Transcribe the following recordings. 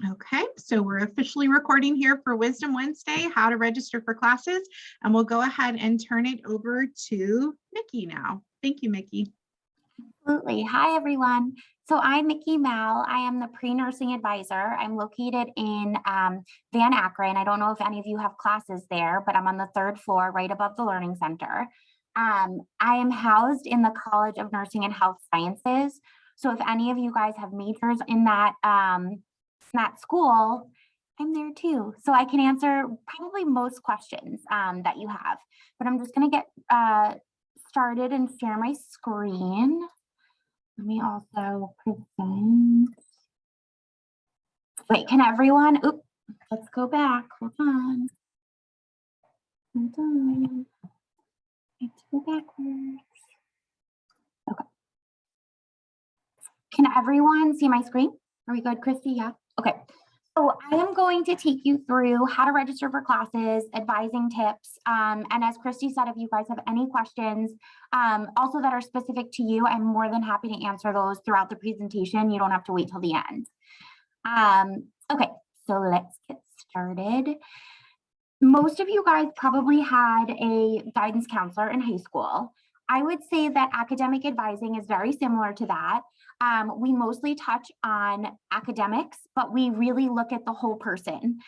Okay, so we're officially recording here for Wisdom Wednesday, how to register for classes, and we'll go ahead and turn it over to Mikki now. Thank you, Mikki. Absolutely. Hi, everyone. So I'm Mikki Moul. I am the pre-nursing advisor. I'm located in Van Akron. I don't know if any of you have classes there, but I'm on the 3rd floor right above the Learning Center. I am housed in the College of Nursing and Health Sciences. So if any of you guys have majors in that school, I'm there too. So I can answer probably most questions that you have. But I'm just going to get started and share my screen. Let me also present. Wait, can everyone, let's go back. Hold on. I have to go backwards. Okay. Can everyone see my screen? Are we good, Kristy? Yeah. Okay. So I am going to take you through how to register for classes, advising tips, and as Kristy said, if you guys have any questions also that are specific to you, I'm more than happy to answer those throughout the presentation. You don't have to wait till the end. Okay, so let's get started. Most of you guys probably had a guidance counselor in high school. I would say that academic advising is very similar to that. We mostly touch on academics, but we really look at the whole person.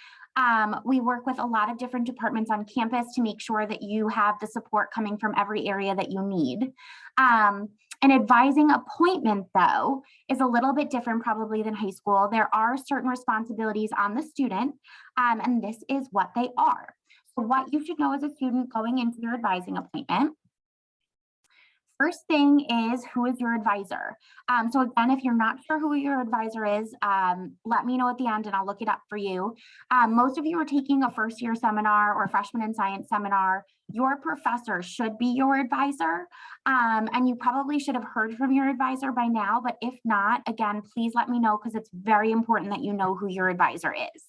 We work with a lot of different departments on campus to make sure that you have the support coming from every area that you need. An advising appointment, though, is a little bit different probably than high school. There are certain responsibilities on the student, and this is what they are. So what you should know as a student going into your advising appointment. First thing is, who is your advisor? So again, if you're not sure who your advisor is, let me know at the end and I'll look it up for you. Most of you are taking a first-year seminar or freshman in science seminar. Your professor should be your advisor, and you probably should have heard from your advisor by now, but if not, again, please let me know because it's very important that you know who your advisor is.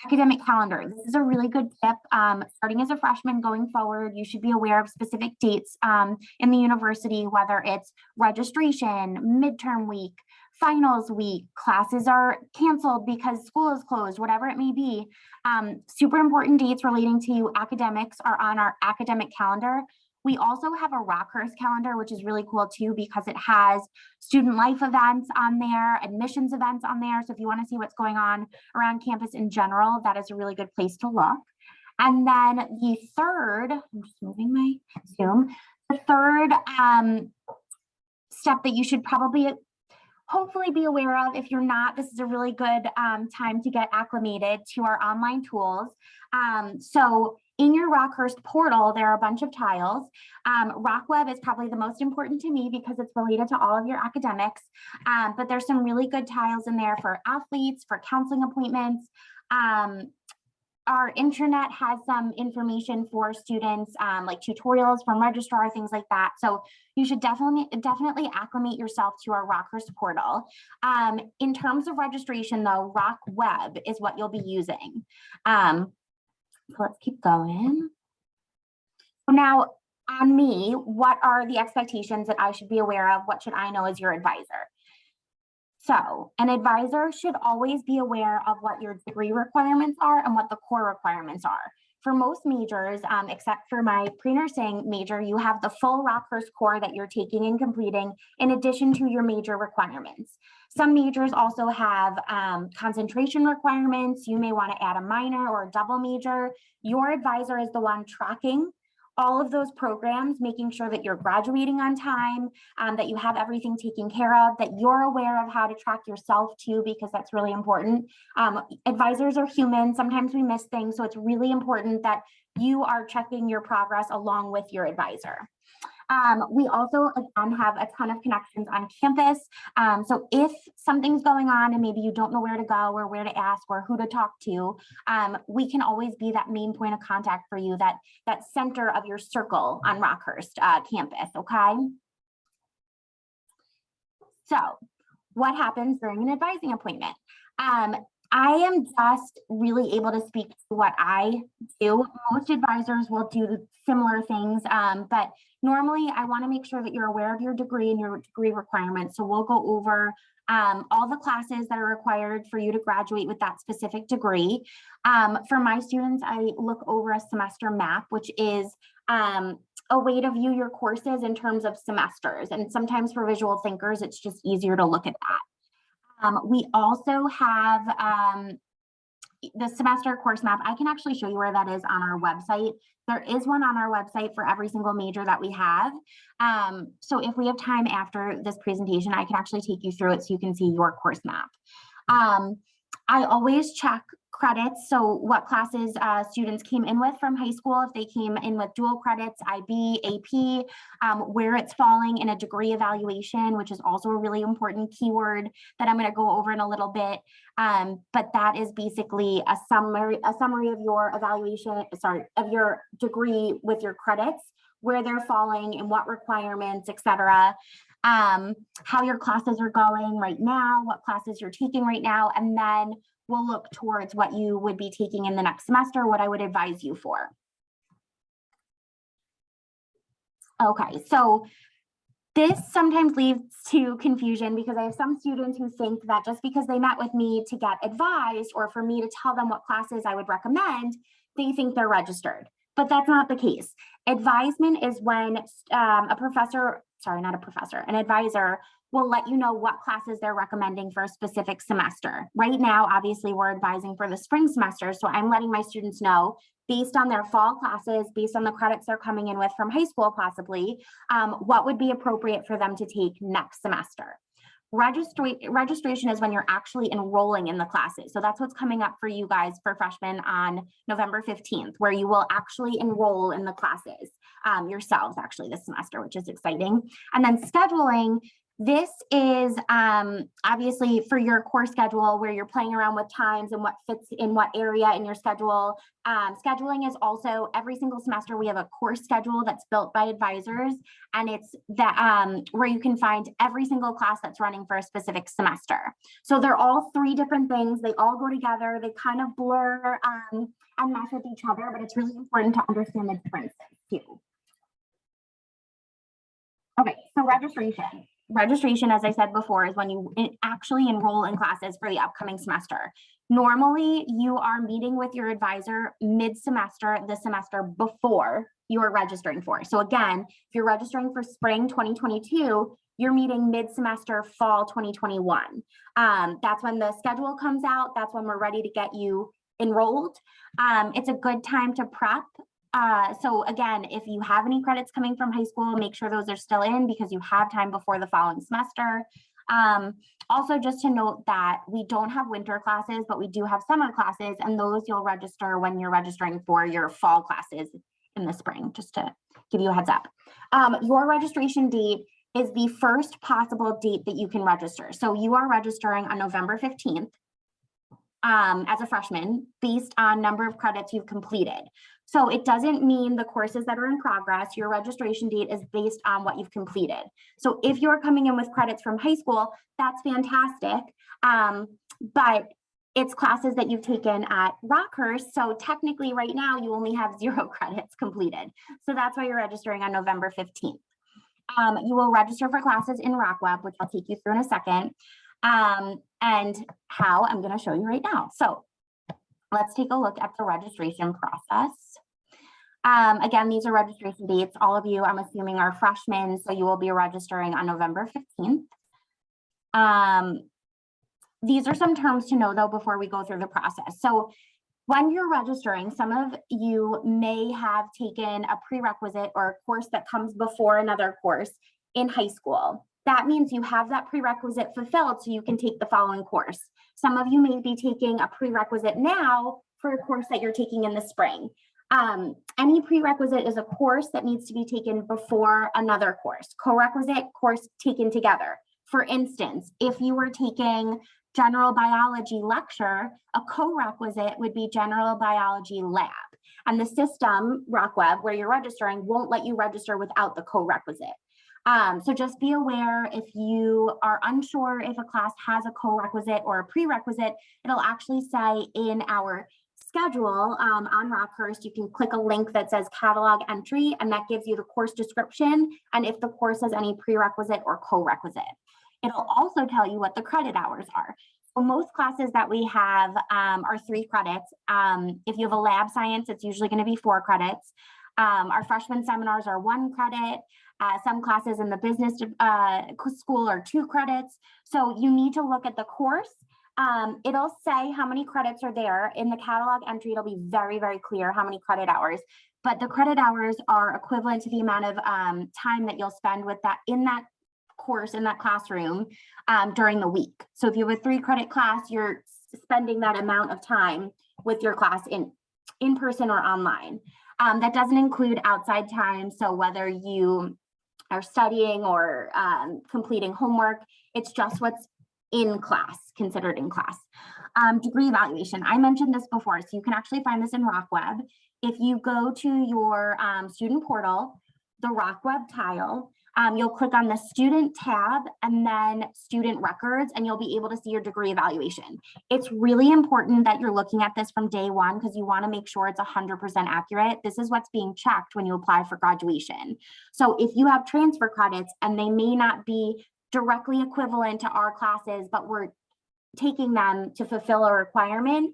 Academic calendar. This is a really good tip. Starting as a freshman going forward, you should be aware of specific dates in the university, whether it's registration, midterm week, finals week, classes are canceled because school is closed, whatever it may be. Super important dates relating to academics are on our academic calendar. We also have a Rockhurst calendar, which is really cool too, because it has student life events on there, admissions events on there. So if you want to see what's going on around campus in general, that is a really good place to look. And then the third, I'm just moving my Zoom, the third step that you should probably hopefully be aware of. If you're not, this is a really good time to get acclimated to our online tools. So in your Rockhurst portal, there are a bunch of tiles. RockWeb is probably the most important to me because it's related to all of your academics, but there's some really good tiles in there for athletes, for counseling appointments. Our intranet has some information for students, like tutorials from registrar, things like that. So you should definitely acclimate yourself to our Rockhurst portal. In terms of registration though, RockWeb is what you'll be using. So let's keep going. So now on me, what are the expectations that I should be aware of? What should I know as your advisor? So an advisor should always be aware of what your degree requirements are and what the core requirements are. For most majors, except for my pre-nursing major, you have the full Rockhurst core that you're taking and completing in addition to your major requirements. Some majors also have concentration requirements. You may want to add a minor or a double major. Your advisor is the one tracking all of those programs, making sure that you're graduating on time, that you have everything taken care of, that you're aware of how to track yourself too, because that's really important. Advisors are human. Sometimes we miss things. So it's really important that you are checking your progress along with your advisor. We also, again, have a ton of connections on campus. So if something's going on and maybe you don't know where to go or where to ask or who to talk to, we can always be that main point of contact for you, that center of your circle on Rockhurst campus, okay? So what happens during an advising appointment? I am just really able to speak to what I do. Most advisors will do similar things, but normally I want to make sure that you're aware of your degree and your degree requirements. So we'll go over all the classes that are required for you to graduate with that specific degree. For my students, I look over a semester map, which is a way to view your courses in terms of semesters. And sometimes for visual thinkers, it's just easier to look at that. We also have the semester course map. I can actually show you where that is on our website. There is one on our website for every single major that we have. So if we have time after this presentation, I can actually take you through it so you can see your course map. I always check credits. So what classes students came in with from high school, if they came in with dual credits, IB, AP, where it's falling in a degree evaluation, which is also a really important keyword that I'm going to go over in a little bit. But that is basically a summary of your evaluation, of your degree with your credits, where they're falling and what requirements, etc. How your classes are going right now, what classes you're taking right now, and then we'll look towards what you would be taking in the next semester, what I would advise you for. Okay, so this sometimes leads to confusion because I have some students who think that just because they met with me to get advised or for me to tell them what classes I would recommend, they think they're registered. But that's not the case. Advisement is when an advisor will let you know what classes they're recommending for a specific semester. Right now, obviously, we're advising for the spring semester, so I'm letting my students know based on their fall classes, based on the credits they're coming in with from high school possibly, what would be appropriate for them to take next semester. Registration is when you're actually enrolling in the classes. So that's what's coming up for you guys for freshmen on November 15th, where you will actually enroll in the classes yourselves actually this semester, which is exciting. And then scheduling, this is obviously for your course schedule where you're playing around with times and what fits in what area in your schedule. Scheduling is also every single semester we have a course schedule that's built by advisors, and it's that where you can find every single class that's running for a specific semester. So they're all three different things. They all go together. They kind of blur and mesh with each other, but it's really important to understand the differences too. Okay, so registration. Registration, as I said before, is when you actually enroll in classes for the upcoming semester. Normally, you are meeting with your advisor mid-semester, the semester before you are registering for. So again, if you're registering for spring 2022, you're meeting mid-semester fall 2021. That's when the schedule comes out. That's when we're ready to get you enrolled. It's a good time to prep. So again, if you have any credits coming from high school, make sure those are still in because you have time before the following semester. Also, just to note that we don't have winter classes, but we do have summer classes, and those you'll register when you're registering for your fall classes in the spring, just to give you a heads up. Your registration date is the first possible date that you can register. So you are registering on November 15th. As a freshman based on number of credits you've completed. So it doesn't mean the courses that are in progress, your registration date is based on what you've completed. So if you're coming in with credits from high school, that's fantastic. But it's classes that you've taken at Rockhurst. So technically right now you only have 0 credits completed. So that's why you're registering on November 15th. You will register for classes in RockWeb, which I'll take you through in a second. And how I'm going to show you right now. So let's take a look at the registration process. Again, these are registration dates. All of you, I'm assuming, are freshmen, so you will be registering on November 15th. These are some terms to know, though, before we go through the process. So when you're registering, some of you may have taken a prerequisite or a course that comes before another course in high school. That means you have that prerequisite fulfilled so you can take the following course. Some of you may be taking a prerequisite now for a course that you're taking in the spring. Any prerequisite is a course that needs to be taken before another course. Co-requisite, course taken together. For instance, if you were taking general biology lecture, a co-requisite would be general biology lab. And the system, RockWeb, where you're registering, won't let you register without the co-requisite. So just be aware if you are unsure if a class has a co-requisite or a prerequisite, it'll actually say in our schedule on Rockhurst, you can click a link that says catalog entry, and that gives you the course description and if the course has any prerequisite or co-requisite. It'll also tell you what the credit hours are. So most classes that we have are 3 credits. If you have a lab science, it's usually going to be 4 credits. Our freshman seminars are 1 credit. Some classes in the business school are 2 credits. So you need to look at the course. It'll say how many credits are there. In the catalog entry, it'll be very, very clear how many credit hours. But the credit hours are equivalent to the amount of time that you'll spend with that in that course, in that classroom during the week. So if you have a 3 credit class, you're spending that amount of time with your class in person or online. That doesn't include outside time. So whether you are studying or completing homework, it's just what's in class, considered in class. Degree evaluation, I mentioned this before, so you can actually find this in RockWeb. If you go to your student portal, the RockWeb tile, you'll click on the student tab and then student records, and you'll be able to see your degree evaluation. It's really important that you're looking at this from day one because you want to make sure it's 100% accurate. This is what's being checked when you apply for graduation. So if you have transfer credits and they may not be directly equivalent to our classes, but we're taking them to fulfill a requirement,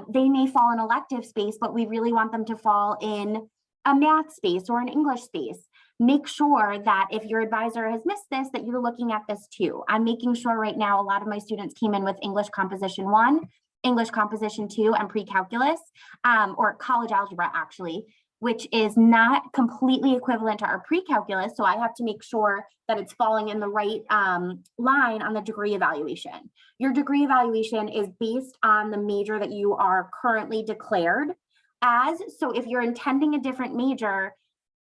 they may fall in elective space, but we really want them to fall in a math space or an English space. Make sure that if your advisor has missed this, that you're looking at this too. I'm making sure right now a lot of my students came in with English Composition 1, English Composition 2, and pre-calculus, or college algebra actually, which is not completely equivalent to our pre-calculus. So I have to make sure that it's falling in the right line on the degree evaluation. Your degree evaluation is based on the major that you are currently declared as. So if you're intending a different major,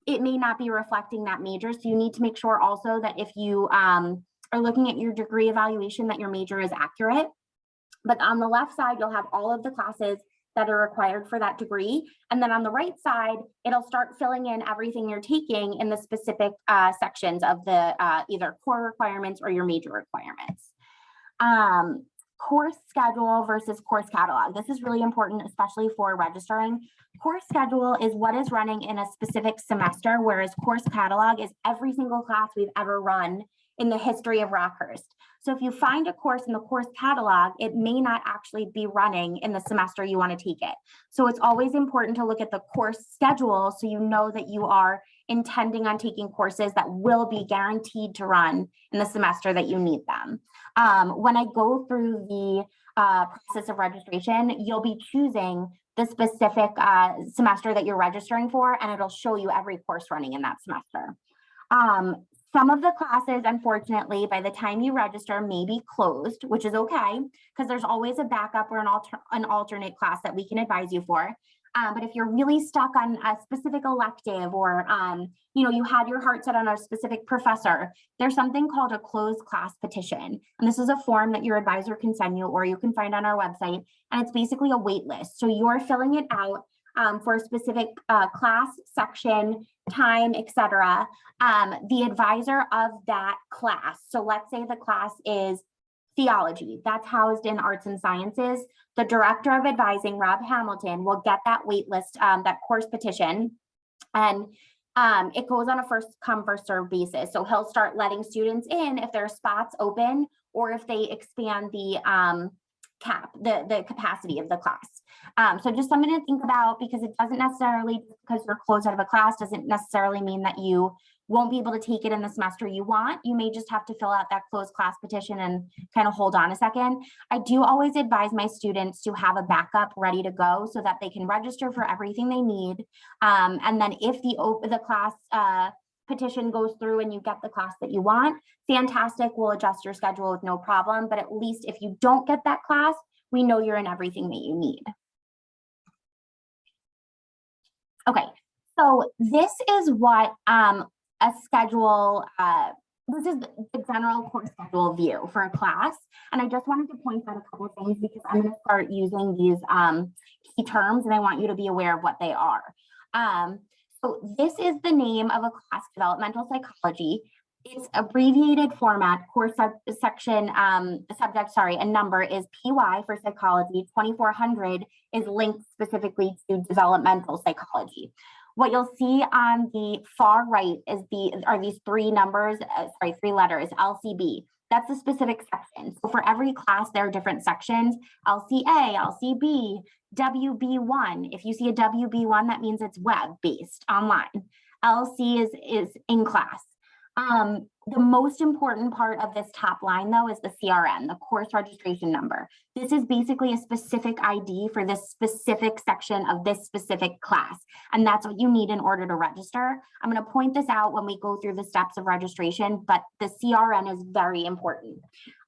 it may not be reflecting that major. So you need to make sure also that if you are looking at your degree evaluation, that your major is accurate. But on the left side, you'll have all of the classes that are required for that degree. And then on the right side, it'll start filling in everything you're taking in the specific sections of the either core requirements or your major requirements. Course schedule versus course catalog. This is really important, especially for registering. Course schedule is what is running in a specific semester, whereas course catalog is every single class we've ever run in the history of Rockhurst. So if you find a course in the course catalog, it may not actually be running in the semester you want to take it. So it's always important to look at the course schedule so you know that you are intending on taking courses that will be guaranteed to run in the semester that you need them. When I go through the process of registration, you'll be choosing the specific semester that you're registering for, and it'll show you every course running in that semester. Some of the classes, unfortunately, by the time you register may be closed, which is okay, because there's always a backup or an alternate class that we can advise you for. But if you're really stuck on a specific elective or, you had your heart set on a specific professor, there's something called a closed class petition. And this is a form that your advisor can send you or you can find on our website. And it's basically a wait list. So you're filling it out for a specific class, section, time, etc. The advisor of that class. So let's say the class is theology, that's housed in arts and sciences. The director of advising, Rob Hamilton, will get that wait list, that course petition, and it goes on a first come, first serve basis. So he'll start letting students in if there are spots open or if they expand the the capacity of the class. So just something to think about, because it doesn't necessarily, because you're closed out of a class, doesn't necessarily mean that you won't be able to take it in the semester you want. You may just have to fill out that closed class petition and kind of hold on a second. I do always advise my students to have a backup ready to go so that they can register for everything they need. And then if the class petition goes through and you get the class that you want, fantastic, we'll adjust your schedule with no problem. But at least if you don't get that class, we know you're in everything that you need. Okay, so this is what a schedule, this is the general course schedule view for a class. And I just wanted to point out a couple of things because I'm going to start using these key terms and I want you to be aware of what they are. So this is the name of a class, developmental psychology. Its abbreviated format, course section, subject, sorry, and number is PY for psychology. 2400 is linked specifically to developmental psychology. What you'll see on the far right is are these three numbers, three letters, LCB. That's a specific section. So for every class, there are different sections, LCA, LCB, WB1. If you see a WB1, that means it's web-based, online. LC is in class. The most important part of this top line, though, is the CRN, the course registration number. This is basically a specific ID for this specific section of this specific class, and that's what you need in order to register. I'm going to point this out when we go through the steps of registration, but the CRN is very important.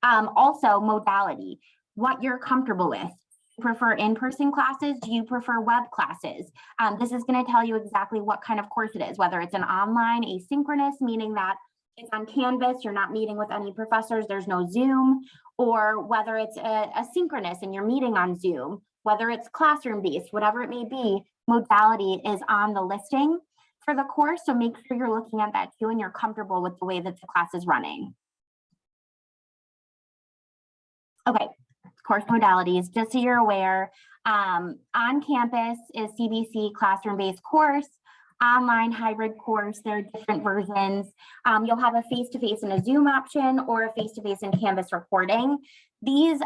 Also, modality, what you're comfortable with. Prefer in-person classes? Do you prefer web classes? This is going to tell you exactly what kind of course it is, whether it's an online asynchronous, meaning that it's on Canvas, you're not meeting with any professors, there's no Zoom, or whether it's asynchronous and you're meeting on Zoom, whether it's classroom-based, whatever it may be, modality is on the listing for the course. So make sure you're looking at that too and you're comfortable with the way that the class is running. Okay. Course modalities, just so you're aware, on campus is CBC classroom-based course, online hybrid course, there are different versions. You'll have a face-to-face and a Zoom option or a face-to-face and Canvas recording. These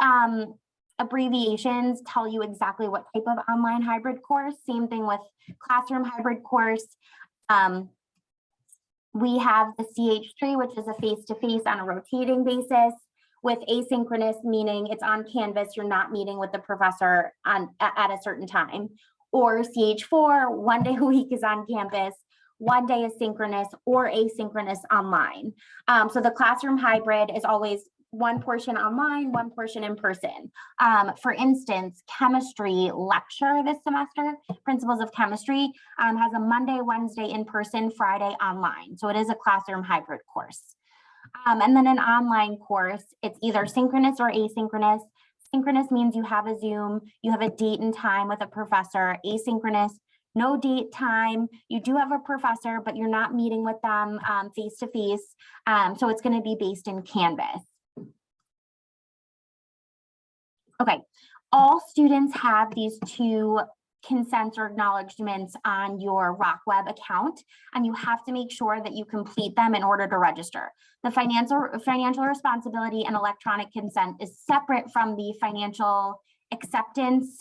abbreviations tell you exactly what type of online hybrid course. Same thing with classroom hybrid course. We have the CH3, which is a face-to-face on a rotating basis, with asynchronous, meaning it's on Canvas, you're not meeting with the professor at a certain time. Or CH4, 1 day a week is on campus, 1 day is synchronous or asynchronous online. So the classroom hybrid is always one portion online, one portion in person. For instance, chemistry lecture this semester, Principles of Chemistry, has a Monday, Wednesday in person, Friday online. So it is a classroom hybrid course. And then an online course, it's either synchronous or asynchronous. Synchronous means you have a Zoom, you have a date and time with a professor. Asynchronous, no date, time. You do have a professor, but you're not meeting with them face-to-face. So it's going to be based in Canvas. Okay, all students have these two consents or acknowledgements on your RockWeb account, and you have to make sure that you complete them in order to register. The financial responsibility and electronic consent is separate from the financial acceptance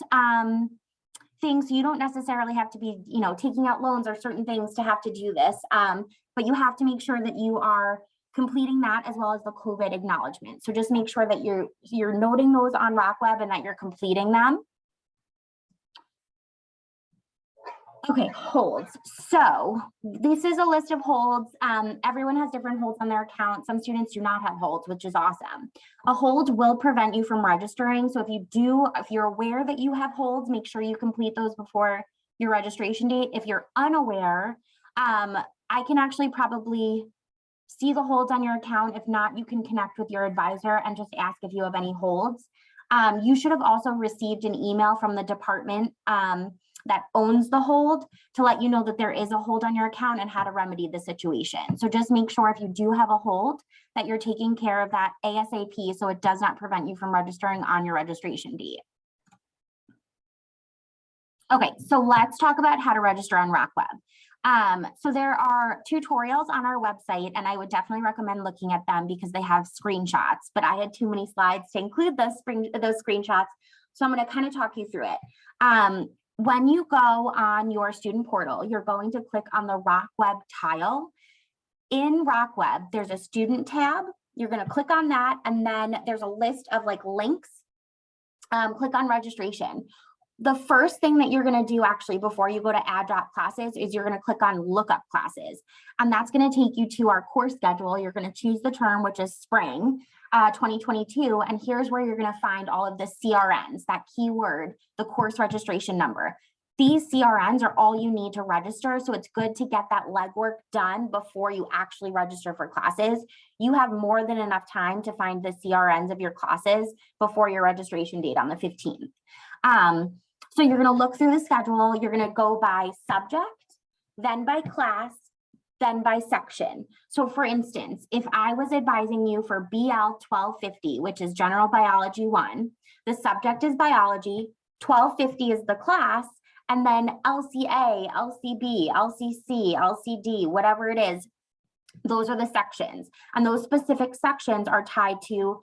thing. So you don't necessarily have to be, taking out loans or certain things to have to do this, but you have to make sure that you are completing that as well as the COVID acknowledgement. So just make sure that you're noting those on RockWeb and that you're completing them. Okay, holds. So this is a list of holds. Everyone has different holds on their account. Some students do not have holds, which is awesome. A hold will prevent you from registering. So if you're aware that you have holds, make sure you complete those before your registration date. If you're unaware, I can actually probably see the holds on your account. If not, you can connect with your advisor and just ask if you have any holds. You should have also received an email from the department that owns the hold to let you know that there is a hold on your account and how to remedy the situation. So just make sure if you do have a hold that you're taking care of that ASAP so it does not prevent you from registering on your registration date. Okay, so let's talk about how to register on RockWeb. So there are tutorials on our website, and I would definitely recommend looking at them because they have screenshots, but I had too many slides to include those screenshots. So I'm going to kind of talk you through it. When you go on your student portal, you're going to click on the RockWeb tile. In RockWeb, there's a student tab. You're going to click on that, and then there's a list of links. Click on registration. The first thing that you're going to do actually before you go to add drop classes is you're going to click on lookup classes, and that's going to take you to our course schedule. You're going to choose the term, which is spring 2022, and here's where you're going to find all of the CRNs, that keyword, the course registration number. These CRNs are all you need to register, so it's good to get that legwork done before you actually register for classes. You have more than enough time to find the CRNs of your classes before your registration date on the 15th. So you're going to look through the schedule, you're going to go by subject, then by class, then by section. So for instance, if I was advising you for BL 1250, which is General Biology 1, the subject is biology, 1250 is the class, and then LCA, LCB, LCC, LCD, whatever it is, those are the sections. And those specific sections are tied to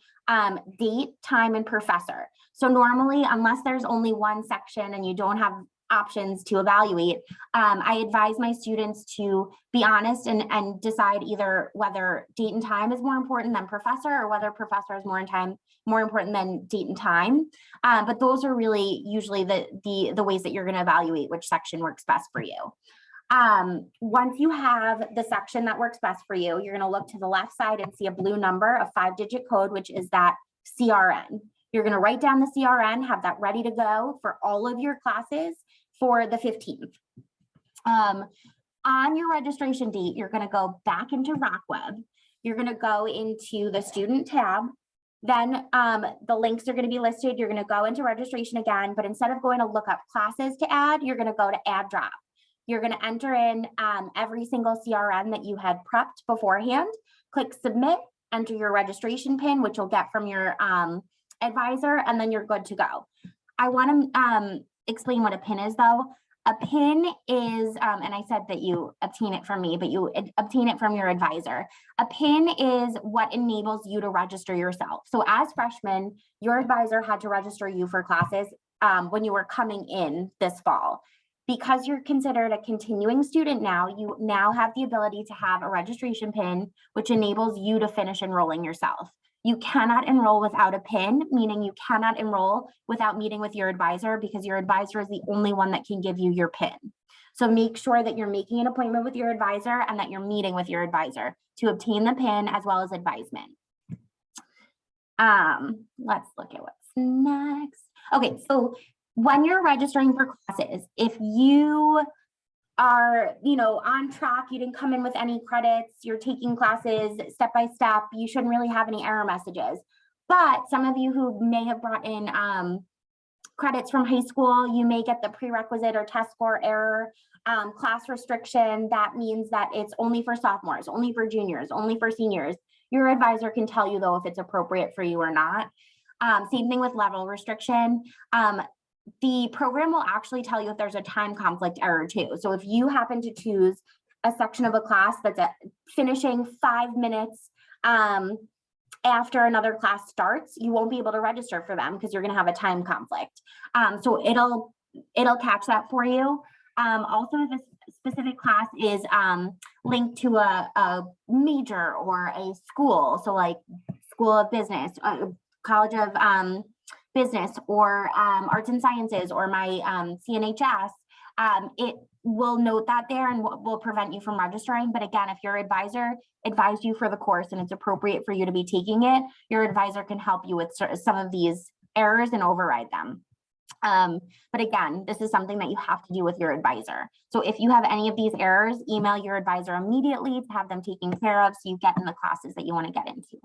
date, time, and professor. So normally, unless there's only one section and you don't have options to evaluate, I advise my students to be honest and decide either whether date and time is more important than professor, or whether professor is more important than date and time. But those are really usually the ways that you're going to evaluate which section works best for you. Once you have the section that works best for you, you're going to look to the left side and see a blue number, a 5-digit code, which is that CRN. You're going to write down the CRN, have that ready to go for all of your classes for the 15th. On your registration date, you're going to go back into Rockweb. You're going to go into the student tab. Then the links are going to be listed. You're going to go into registration again, but instead of going to look up classes to add, you're going to go to add drop. You're going to enter in every single CRN that you had prepped beforehand. Click submit, enter your registration PIN, which you'll get from your advisor, and then you're good to go. I want to explain what a PIN is though. A PIN is, and I said that you obtain it from me, but you obtain it from your advisor. A PIN is what enables you to register yourself. So as freshmen, your advisor had to register you for classes when you were coming in this fall. Because you're considered a continuing student now, you now have the ability to have a registration PIN, which enables you to finish enrolling yourself. You cannot enroll without a PIN, meaning you cannot enroll without meeting with your advisor, because your advisor is the only one that can give you your PIN. So make sure that you're making an appointment with your advisor and that you're meeting with your advisor to obtain the PIN as well as advisement. Let's look at what's next. Okay, so when you're registering for classes, if you are, on track, you didn't come in with any credits, you're taking classes step by step, you shouldn't really have any error messages. But some of you who may have brought in credits from high school, you may get the prerequisite or test score error, class restriction. That means that it's only for sophomores, only for juniors, only for seniors. Your advisor can tell you though if it's appropriate for you or not. Same thing with level restriction. The program will actually tell you if there's a time conflict error too. So if you happen to choose a section of a class that's finishing 5 minutes after another class starts, you won't be able to register for them because you're going to have a time conflict. So it'll catch that for you. Also, if this specific class is linked to a major or a school, so like School of Business, College of Business, or Arts and Sciences, or my CNHS, it will note that there and will prevent you from registering. But again, if your advisor advised you for the course and it's appropriate for you to be taking it, your advisor can help you with some of these errors and override them. But again, this is something that you have to do with your advisor. So if you have any of these errors, email your advisor immediately to have them taken care of so you get in the classes that you want to get into.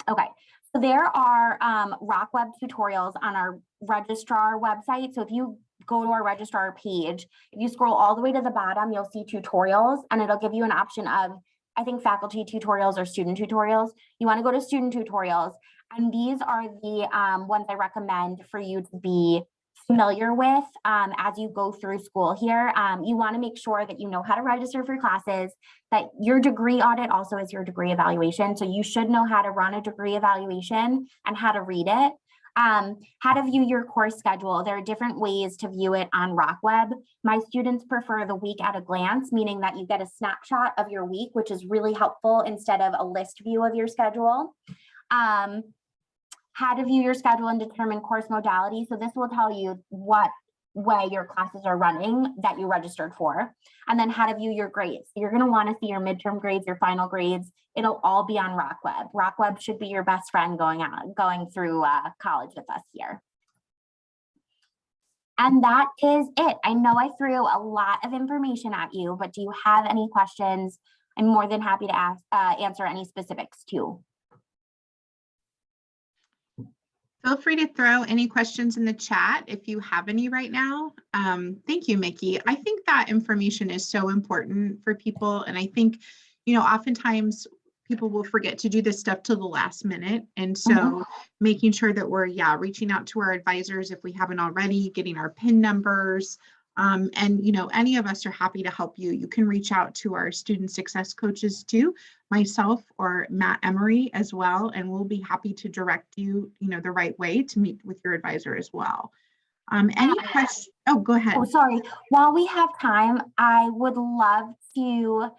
Okay, so there are Rockweb tutorials on our registrar website. So if you go to our registrar page, if you scroll all the way to the bottom, you'll see tutorials, and it'll give you an option of, I think, faculty tutorials or student tutorials. You want to go to student tutorials, and these are the ones I recommend for you to be familiar with as you go through school here. You want to make sure that you know how to register for classes, that your degree audit also is your degree evaluation. So you should know how to run a degree evaluation and how to read it. How to view your course schedule. There are different ways to view it on Rockweb. My students prefer the week at a glance, meaning that you get a snapshot of your week, which is really helpful instead of a list view of your schedule. How to view your schedule and determine course modality. So this will tell you what way your classes are running that you registered for. And then how to view your grades. You're going to want to see your midterm grades, your final grades. It'll all be on Rockweb. Rockweb should be your best friend going through college with us here. And that is it. I know I threw a lot of information at you, but do you have any questions? I'm more than happy to answer any specifics too. Feel free to throw any questions in the chat if you have any right now. Thank you, Mikki. I think that information is so important for people. And I think, oftentimes people will forget to do this stuff till the last minute. And so making sure that we're, reaching out to our advisors if we haven't already, getting our PIN numbers. And, any of us are happy to help you. You can reach out to our student success coaches too, myself or Matt Emory as well, and we'll be happy to direct you, the right way to meet with your advisor as well. Any questions? Oh, go ahead. Oh, sorry. While we have time, I would love to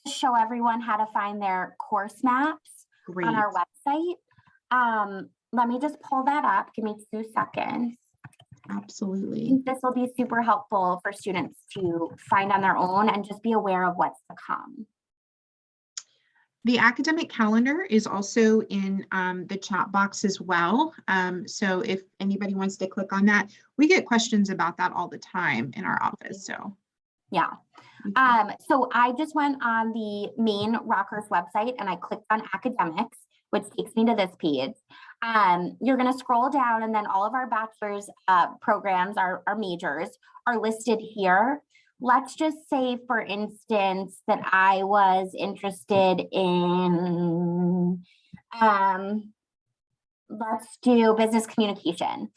show everyone how to find their course maps on our website. Let me just pull that up. Give me 2 seconds. Absolutely. This will be super helpful for students to find on their own and just be aware of what's to come. The academic calendar is also in the chat box as well. So if anybody wants to click on that, we get questions about that all the time in our office. So yeah. So I just went on the main Rockhurst website and I clicked on academics, which takes me to this page. You're going to scroll down and then all of our bachelor's programs, our majors are listed here. Let's just say, for instance, that I was interested in, let's do business communication.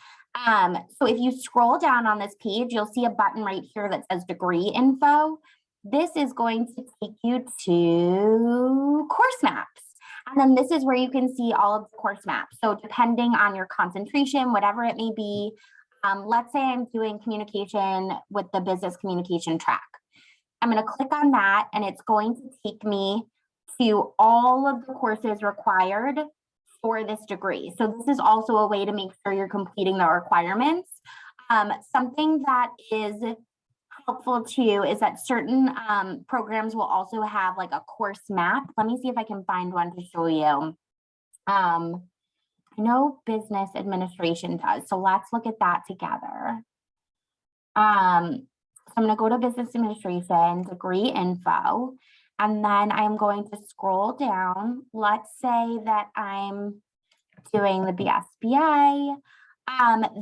So if you scroll down on this page, you'll see a button right here that says degree info. This is going to take you to course maps. And then this is where you can see all of the course maps. So depending on your concentration, whatever it may be, let's say I'm doing communication with the business communication track. I'm going to click on that and it's going to take me to all of the courses required for this degree. So this is also a way to make sure you're completing the requirements. Something that is helpful too is that certain programs will also have like a course map. Let me see if I can find one to show you. I know business administration does, so let's look at that together. So I'm going to go to business administration, degree info, and then I'm going to scroll down. Let's say that I'm doing the BSBA.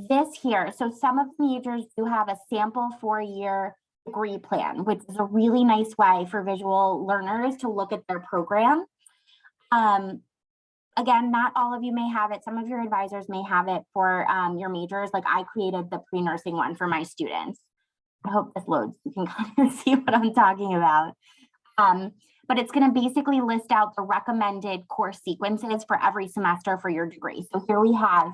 This here, so some of the majors do have a sample 4-year degree plan, which is a really nice way for visual learners to look at their program. Again, not all of you may have it. Some of your advisors may have it for your majors. Like I created the pre-nursing one for my students. I hope this loads. You can kind of see what I'm talking about. But it's going to basically list out the recommended course sequences for every semester for your degree. So here we have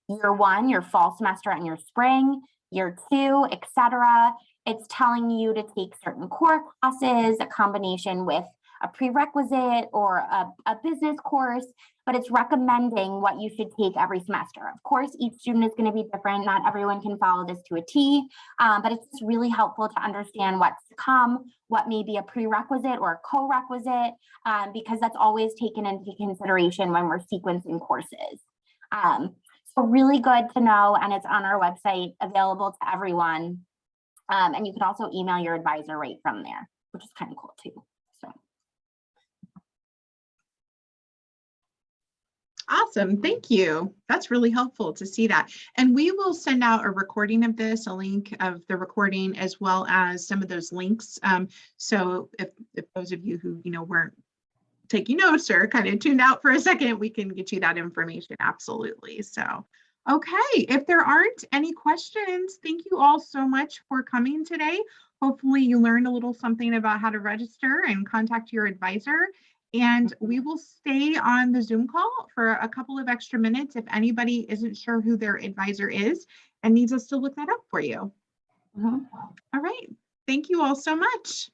year 1, your fall semester, and your spring, year 2, etc. It's telling you to take certain core classes, a combination with a prerequisite or a business course, but it's recommending what you should take every semester. Of course, each student is going to be different. Not everyone can follow this to a T, but it's just really helpful to understand what's to come, what may be a prerequisite or a co-requisite, because that's always taken into consideration when we're sequencing courses. So really good to know, and it's on our website, available to everyone. And you can also email your advisor right from there, which is kind of cool too. So. Awesome, thank you. That's really helpful to see that. And we will send out a recording of this, a link of the recording, as well as some of those links. So if those of you who weren't taking notes or kind of tuned out for a second, we can get you that information. Absolutely. So, okay, if there aren't any questions, thank you all so much for coming today. Hopefully you learned a little something about how to register and contact your advisor. And we will stay on the Zoom call for a couple of extra minutes if anybody isn't sure who their advisor is and needs us to look that up for you. All right. Thank you all so much.